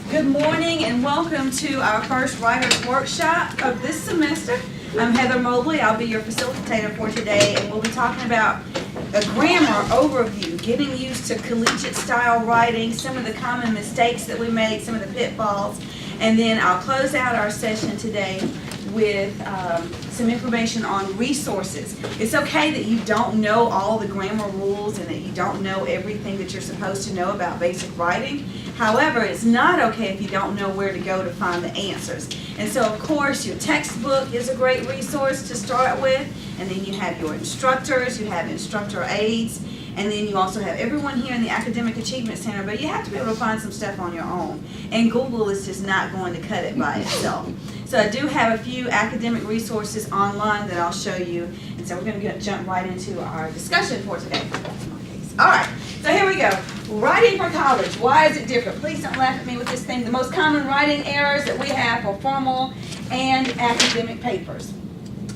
Good morning and welcome to our first writer's workshop of this semester. I'm Heather Mobley. I'll be your facilitator for today, and we'll be talking about a grammar overview, getting used to collegiate style writing, some of the common mistakes that we made, some of the pitfalls, and then I'll close out our session today with some information on resources. It's okay that you don't know all the grammar rules and that you don't know everything that you're supposed to know about basic writing. However, it's not okay if you don't know where to go to find the answers. And so, of course, your textbook is a great resource to start with, and then you have your instructors, you have instructor aides, and then you also have everyone here in the Academic Achievement Center, but you have to be able to find some stuff on your own. And Google is just not going to cut it by itself. So I do have a few academic resources online that I'll show you. And so we're going to jump right into our discussion for today. All right, so here we go. Writing for college. Why is it different? Please don't laugh at me with this thing. The most common writing errors that we have for formal and academic papers.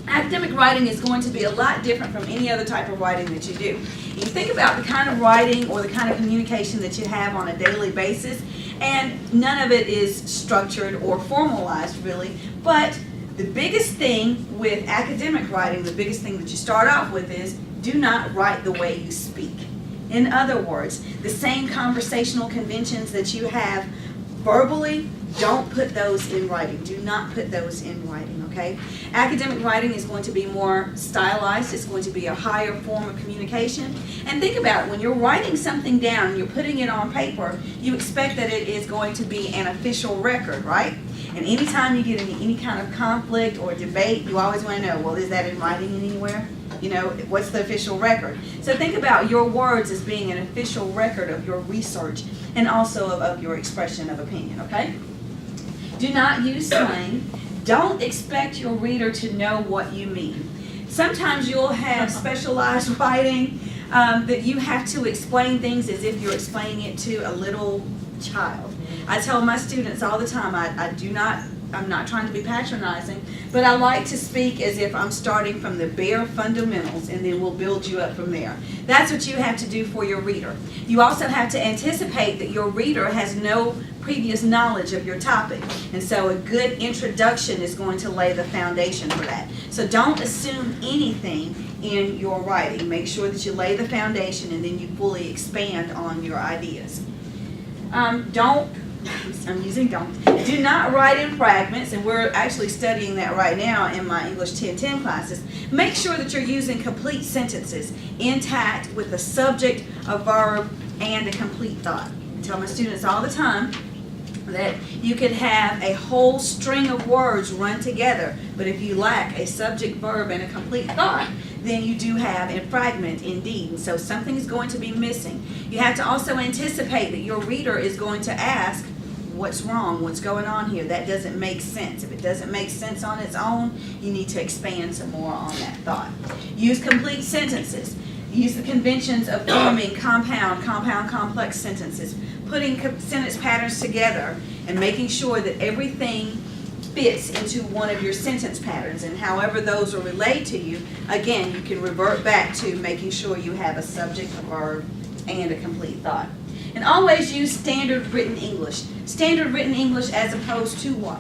Academic writing is going to be a lot different from any other type of writing that you do. You think about the kind of writing or the kind of communication that you have on a daily basis, and none of it is structured or formalized really, but the biggest thing with academic writing, the biggest thing that you start off with is do not write the way you speak. In other words, the same conversational conventions that you have verbally, don't put those in writing. Do not put those in writing, okay? Academic writing is going to be more stylized. It's going to be a higher form of communication. And think about it. When you're writing something down and you're putting it on paper, you expect that it is going to be an official record, right? And anytime you get into any kind of conflict or debate, you always want to know, well, is that in writing anywhere? You know, what's the official record? So think about your words as being an official record of your research and also of your expression of opinion, okay? Do not use slang. Don't expect your reader to know what you mean. Sometimes you'll have specialized writing that you have to explain things as if you're explaining it to a little child. I tell my students all the time, I'm not trying to be patronizing, but I like to speak as if I'm starting from the bare fundamentals and then we'll build you up from there. That's what you have to do for your reader. You also have to anticipate that your reader has no previous knowledge of your topic, and so a good introduction is going to lay the foundation for that. So don't assume anything in your writing. Make sure that you lay the foundation and then you fully expand on your ideas. Do not write in fragments, and we're actually studying that right now in my English 1010 classes. Make sure that you're using complete sentences, intact with a subject, a verb, and a complete thought. I tell my students all the time that you could have a whole string of words run together, but if you lack a subject, verb, and a complete thought, then you do have a fragment indeed. And so something is going to be missing. You have to also anticipate that your reader is going to ask, what's wrong? What's going on here? That doesn't make sense. If it doesn't make sense on its own, you need to expand some more on that thought. Use complete sentences. Use the conventions of forming compound, complex sentences, putting sentence patterns together, and making sure that everything fits into one of your sentence patterns. And however those are relayed to you, again, you can revert back to making sure you have a subject, a verb, and a complete thought. And always use standard written English. Standard written English as opposed to what?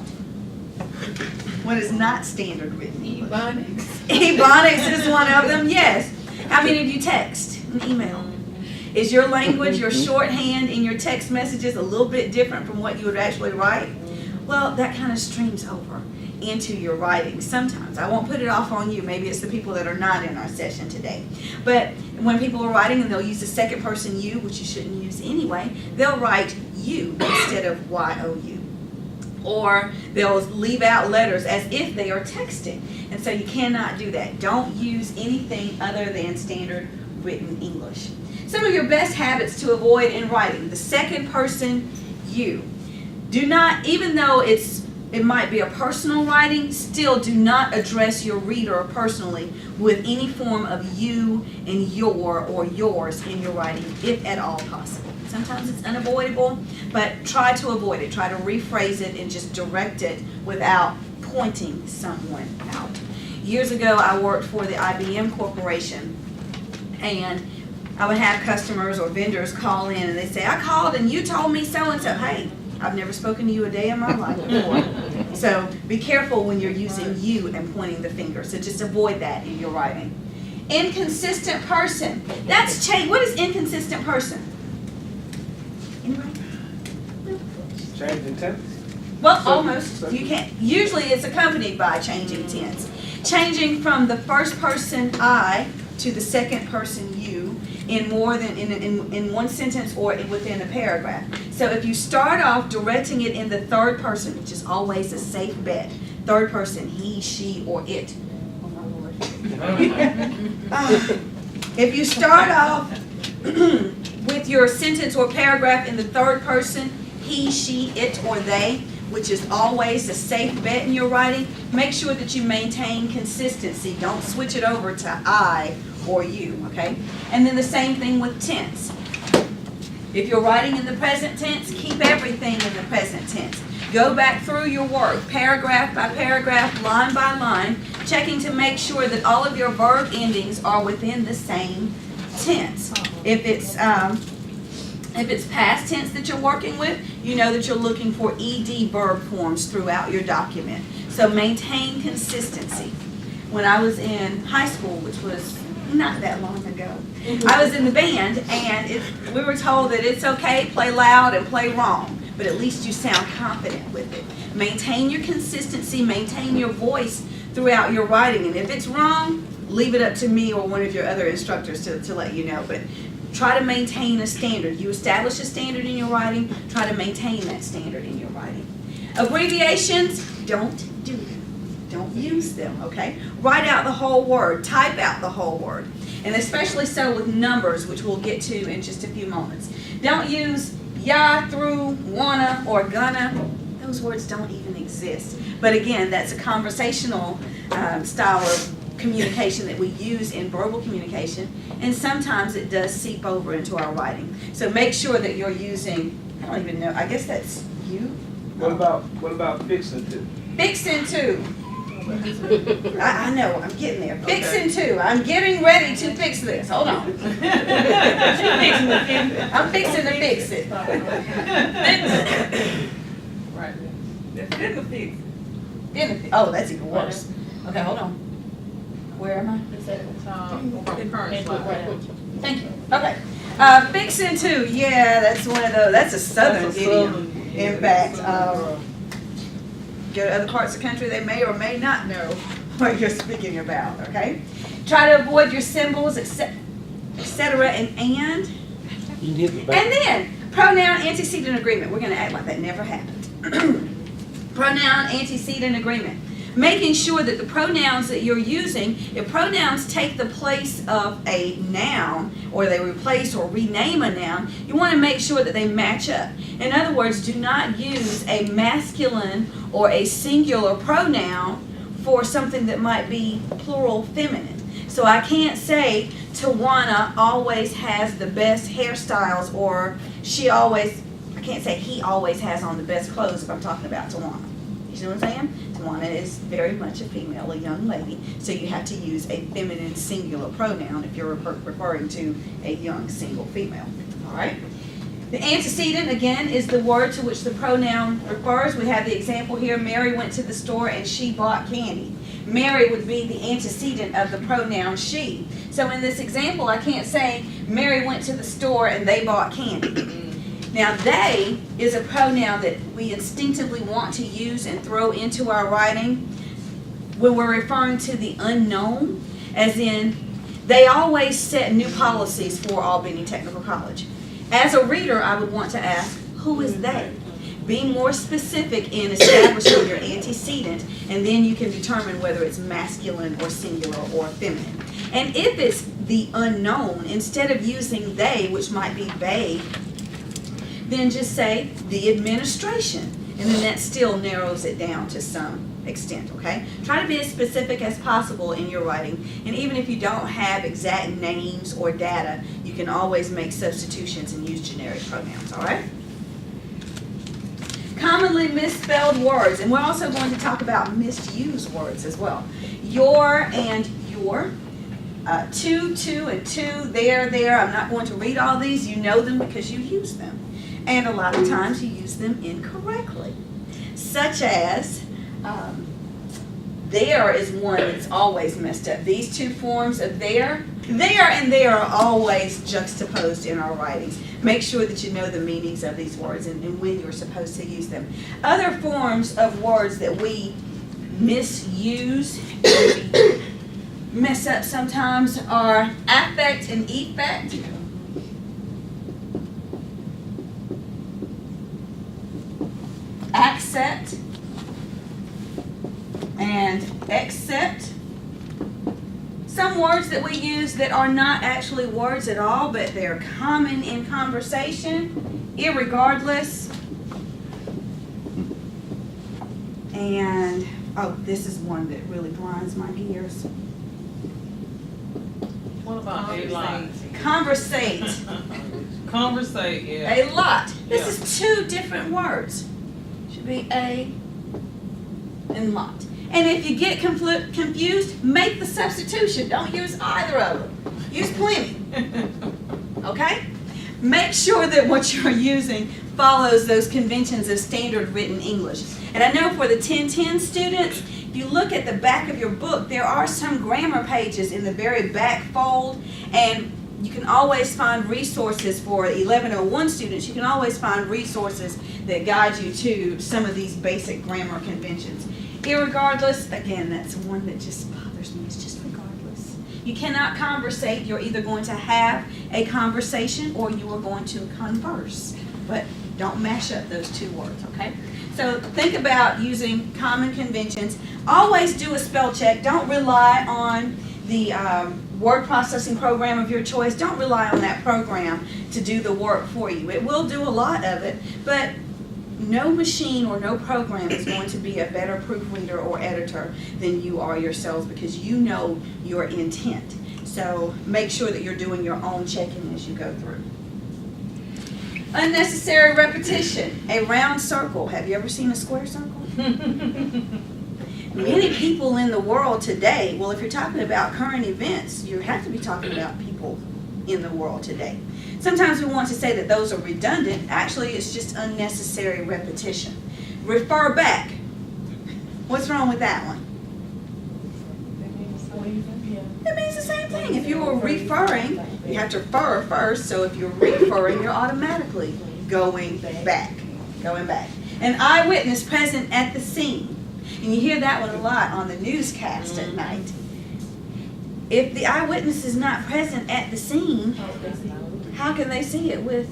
What is not standard written English? Ebonics. Ebonics is one of them, yes. How many of you text and email? Is your language, your shorthand in your text messages a little bit different from what you would actually write? Well, that kind of streams over into your writing sometimes. I won't put it off on you. Maybe it's the people that are not in our session today. But when people are writing and they'll use the second person you, which you shouldn't use anyway, they'll write you instead of Y-O-U. Or they'll leave out letters as if they are texting. And so you cannot do that. Don't use anything other than standard written English. Some of your best habits to avoid in writing. The second person you. Do not, even though it might be a personal writing, still do not address your reader personally with any form of you and your or yours in your writing, if at all possible. Sometimes it's unavoidable, but try to avoid it. Try to rephrase it and just direct it without pointing someone out. Years ago, I worked for the IBM Corporation, and I would have customers or vendors call in and they say, I called and you told me so-and-so. Hey, I've never spoken to you a day in my life before. So be careful when you're using you and pointing the finger. So just avoid that in your writing. Inconsistent person. That's change. What is inconsistent person? Anybody? Changing tense? Well, almost. You can't. Usually it's accompanied by changing tense. Changing from the first person I to the second person you in more than in one sentence or within a paragraph. So if you start off directing it in the third person, which is always a safe bet, third person, he, she, or it. Oh my Lord. If you start off with your sentence or paragraph in the third person, he, she, it, or they, which is always a safe bet in your writing, make sure that you maintain consistency. Don't switch it over to I or you, okay? And then the same thing with tense. If you're writing in the present tense, keep everything in the present tense. Go back through your work, paragraph by paragraph, line by line, checking to make sure that all of your verb endings are within the same tense. If it's past tense that you're working with, you know that you're looking for ed verb forms throughout your document. So maintain consistency. When I was in high school, which was not that long ago, I was in the band, and we were told that it's okay, play loud and play wrong, but at least you sound confident with it. Maintain your consistency, maintain your voice throughout your writing, and if it's wrong, leave it up to me or one of your other instructors to let you know. But try to maintain a standard. You establish a standard in your writing, try to maintain that standard in your writing. Abbreviations, don't do them. Don't use them, okay? Write out the whole word, type out the whole word. And especially so with numbers, which we'll get to in just a few moments. Don't use ya, through, wanna, or gonna. Those words don't even exist. But again, that's a conversational style of communication that we use in verbal communication, and sometimes it does seep over into our writing. So make sure that you're using, I don't even know, I guess that's you. What about fixing to? Fixing to. I know, I'm getting there. Fixing to. I'm getting ready to fix this. Hold on. I'm fixing to fix it. Right. That's benefit. Benefit. Oh, that's even worse. Okay, hold on. Where am I? Thank you. Okay. Fixing to. Yeah, that's one of those. That's a southern idiom. In fact, go to other parts of the country, they may or may not know what you're speaking about, okay? Try to avoid your symbols, etc. And then, pronoun antecedent agreement. We're going to act like that never happened. Pronoun antecedent agreement. Making sure that the pronouns that you're using, if pronouns take the place of a noun, or they replace or rename a noun, you want to make sure that they match up. In other words, do not use a masculine or a singular pronoun for something that might be plural feminine. So I can't say Tawana always has the best hairstyles, or I can't say he always has on the best clothes if I'm talking about Tawana. You see what I'm saying? Tawana is very much a female, a young lady, so you have to use a feminine singular pronoun if you're referring to a young single female. All right? The antecedent, again, is the word to which the pronoun refers. We have the example here, Mary went to the store and she bought candy. Mary would be the antecedent of the pronoun she. So in this example, I can't say Mary went to the store and they bought candy. Now, they is a pronoun that we instinctively want to use and throw into our writing when we're referring to the unknown, as in, they always set new policies for Albany Technical College. As a reader, I would want to ask, who is they? Be more specific in establishing your antecedent, and then you can determine whether it's masculine or singular or feminine. And if it's the unknown, instead of using they, which might be vague, then just say the administration, and then that still narrows it down to some extent, okay? Try to be as specific as possible in your writing, and even if you don't have exact names or data, you can always make substitutions and use generic pronouns, all right? Commonly misspelled words, and we're also going to talk about misused words as well. Your and your. to, and to, there. I'm not going to read all these. You know them because you use them. And a lot of times you use them incorrectly. Such as, there is one that's always messed up. These two forms of there and there are always juxtaposed in our writings. Make sure that you know the meanings of these words and when you're supposed to use them. Other forms of words that we misuse, mess up sometimes, are affect and effect. Accept and accept. Some words that we use that are not actually words at all, but they're common in conversation, irregardless. And, oh, this is one that really grinds my gears. What about a lot? Conversate. Conversate, yeah. A lot. This is two different words. Should be a and lot. And if you get confused, make the substitution. Don't use either of them. Use plenty. Okay? Make sure that what you're using follows those conventions of standard written English. And I know for the 1010 students, if you look at the back of your book, there are some grammar pages in the very back fold, and you can always find resources for 1101 students. You can always find resources that guide you to some of these basic grammar conventions. Irregardless, again, that's one that just bothers me. It's just regardless. You cannot conversate. You're either going to have a conversation or you are going to converse. But don't mash up those two words, okay? So think about using common conventions. Always do a spell check. Don't rely on the word processing program of your choice. Don't rely on that program to do the work for you. It will do a lot of it, but no machine or no program is going to be a better proofreader or editor than you are yourselves, because you know your intent. So make sure that you're doing your own checking as you go through. Unnecessary repetition. A round circle. Have you ever seen a square circle? Many people in the world today, well, if you're talking about current events, you have to be talking about people in the world today. Sometimes we want to say that those are redundant. Actually, it's just unnecessary repetition. Refer back. What's wrong with that one? It means the same thing. If you were referring, you have to refer first. So if you're referring, you're automatically going back. Going back. An eyewitness present at the scene. And you hear that one a lot on the newscast at night. If the eyewitness is not present at the scene, how can they see it with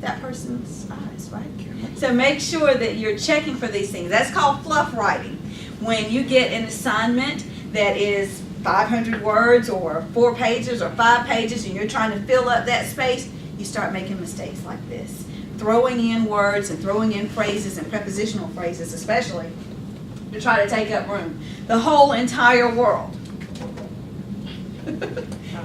that person's eyes, right? So make sure that you're checking for these things. That's called fluff writing. When you get an assignment that is 500 words or 4 pages or 5 pages and you're trying to fill up that space, you start making mistakes like this. Throwing in words and throwing in phrases and prepositional phrases especially to try to take up room. The whole entire world.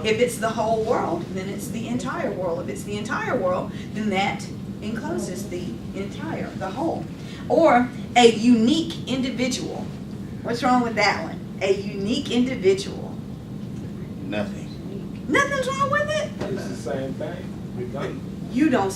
If it's the whole world, then it's the entire world. If it's the entire world, then that encloses the entire, the whole. Or a unique individual. What's wrong with that one? A unique individual. Nothing. Nothing's wrong with it. It's the same thing. Redundant. You don't.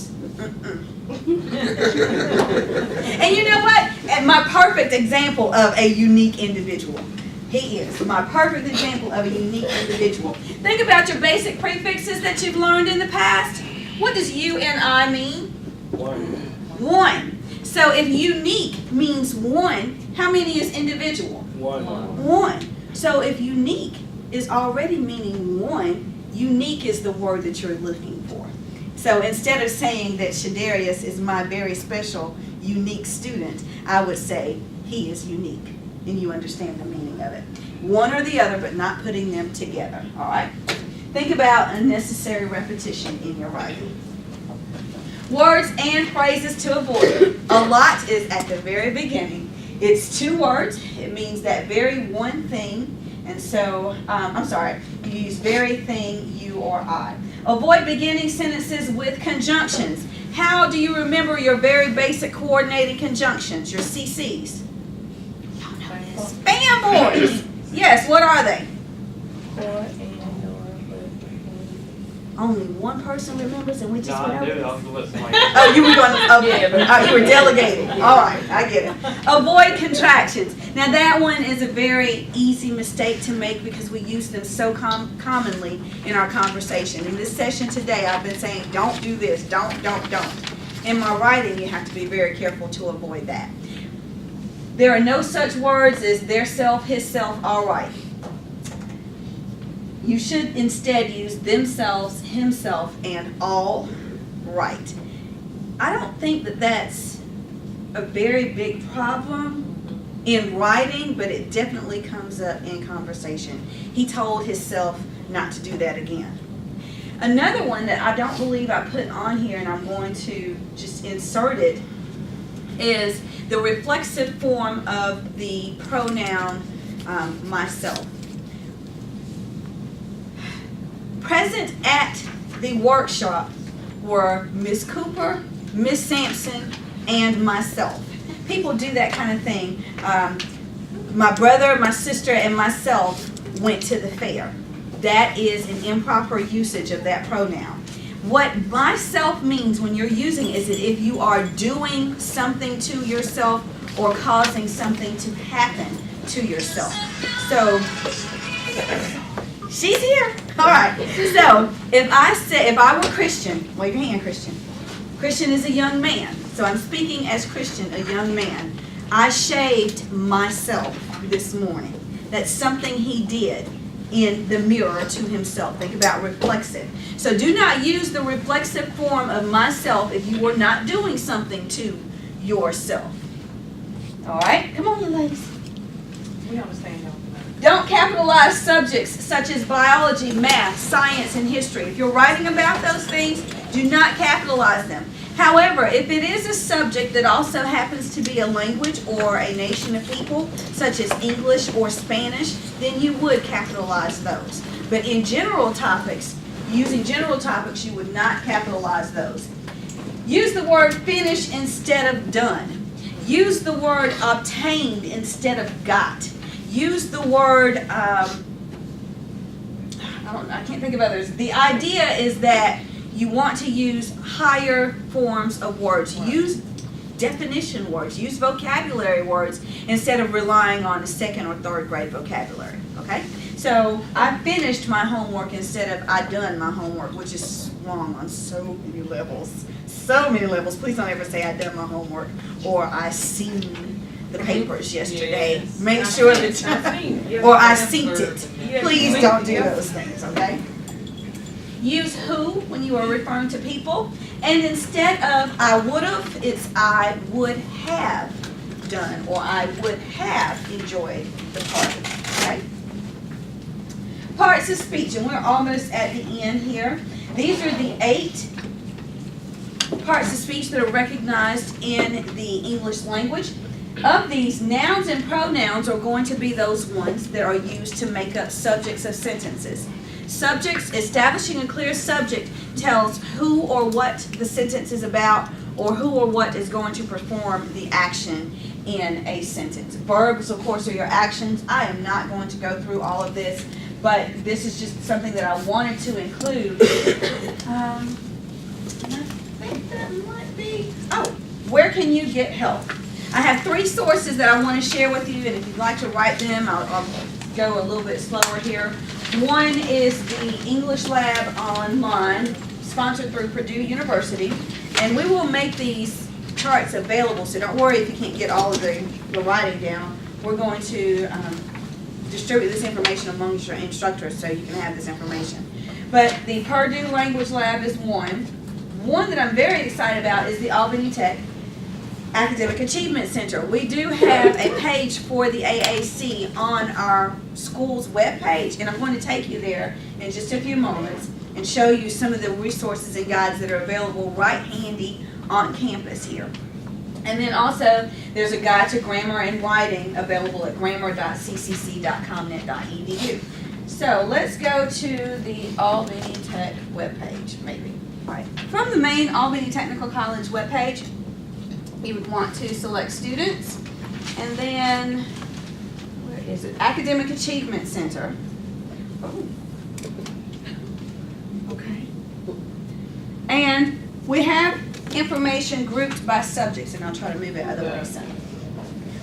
And you know what? And my perfect example of a unique individual. He is my perfect example of a unique individual. Think about your basic prefixes that you've learned in the past. What does U and I mean? One. So if unique means one, how many is individual? One. So if unique is already meaning one, unique is the word that you're looking for. So instead of saying that Shadarius is my very special, unique student, I would say he is unique. And you understand the meaning of it. One or the other, but not putting them together. All right? Think about unnecessary repetition in your writing. Words and phrases to avoid. A lot is at the very beginning. It's 2 words. It means that very one thing. And so, you use very, thing, you, or I. Avoid beginning sentences with conjunctions. How do you remember your very basic coordinated conjunctions, your CCs? Spam boards. Yes, what are they? Or, and, or. Only one person remembers and we just No, went I over do, this? I was gonna let somebody. Oh, you were going, okay, Yeah. you were delegating, all right, I get it. Avoid contractions. Now that one is a very easy mistake to make because we use them so commonly in our conversation. In this session today, I've been saying, don't do this, don't. In my writing, you have to be very careful to avoid that. There are no such words as their self, his self, all right. You should instead use themselves, himself, and all right. I don't think that that's a very big problem in writing, but it definitely comes up in conversation. He told himself not to do that again. Another one that I don't believe I put on here, and I'm going to just insert it, is the reflexive form of the pronoun myself. Present at the workshop were Miss Cooper, Miss Sampson, and myself. People do that kind of thing. My brother, my sister, and myself went to the fair. That is an improper usage of that pronoun. What myself means when you're using it is that if you are doing something to yourself or causing something to happen to yourself. So, she's here. All right. So, if I were Christian, wave your hand, Christian. Christian is a young man. So I'm speaking as Christian, a young man. I shaved myself this morning. That's something he did in the mirror to himself. Think about reflexive. So do not use the reflexive form of myself if you were not doing something to yourself. All right? Come on, you ladies. We understand y'all. Don't capitalize subjects such as biology, math, science, and history. If you're writing about those things, do not capitalize them. However, if it is a subject that also happens to be a language or a nation of people, such as English or Spanish, then you would capitalize those. But in general topics, using general topics, you would not capitalize those. Use the word finish instead of done. Use the word obtained instead of got. Use the word, I can't think of others. The idea is that you want to use higher forms of words. Use definition words. Use vocabulary words instead of relying on a second or third grade vocabulary. Okay? So I finished my homework instead of I done my homework, which is wrong on so many levels. So many levels. Please don't ever say I done my homework or I seen the papers yesterday. Yes. Make sure that or I synced it. Please don't do those things, okay? Use who when you are referring to people. And instead of I would have, it's I would have done or I would have enjoyed the party. Okay? Parts of speech, and we're almost at the end here. These are the 8 parts of speech that are recognized in the English language. Of these, nouns and pronouns are going to be those ones that are used to make up subjects of sentences. Subjects, establishing a clear subject tells who or what the sentence is about or who or what is going to perform the action in a sentence. Verbs, of course, are your actions. I am not going to go through all of this, but this is just something that I wanted to include. And I think that might be, where can you get help? I have 3 sources that I want to share with you, and if you'd like to write them, I'll go a little bit slower here. One is the English Lab online, sponsored through Purdue University, and we will make these charts available, so don't worry if you can't get all of the writing down. We're going to distribute this information amongst your instructors so you can have this information. But the Purdue Language Lab is one. One that I'm very excited about is the Albany Tech Academic Achievement Center. We do have a page for the AAC on our school's webpage, and I'm going to take you there in just a few moments and show you some of the resources and guides that are available right handy on campus here. And then also, there's a guide to grammar and writing available at grammar.ccc.comnet.edu. So let's go to the Albany Tech webpage, maybe. All right. From the main Albany Technical College webpage, you would want to select students, and then, where is it? Academic Achievement Center. Oh. Okay. And we have information grouped by subjects, and I'll try to move it other way. So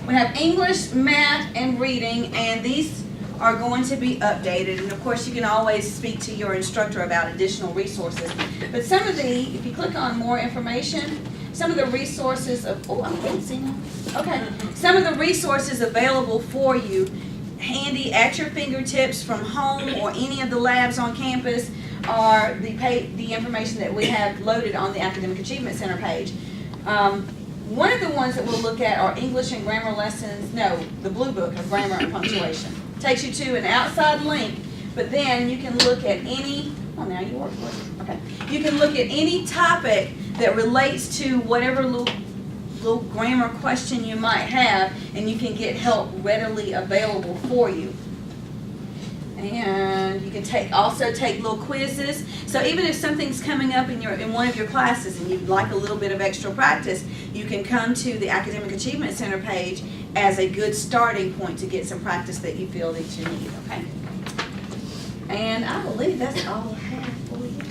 we have English, math, and reading, and these are going to be updated. And of course, you can always speak to your instructor about additional resources. But some of the, if you click on more information, some of the resources of, oh, I can't see now. Okay. Some of the resources available for you, handy at your fingertips from home or any of the labs on campus, are the information that we have loaded on the Academic Achievement Center page. One of the ones that we'll look at are English and grammar lessons, no, the Blue Book of Grammar and Punctuation. Takes you to an outside link, but then you can look at any, oh, now you work with it. Okay. You can look at any topic that relates to whatever little grammar question you might have, and you can get help readily available for you. And you can also take little quizzes. So even if something's coming up in one of your classes and you'd like a little bit of extra practice, you can come to the Academic Achievement Center page as a good starting point to get some practice that you feel that you need, okay? And I believe that's all I have for you.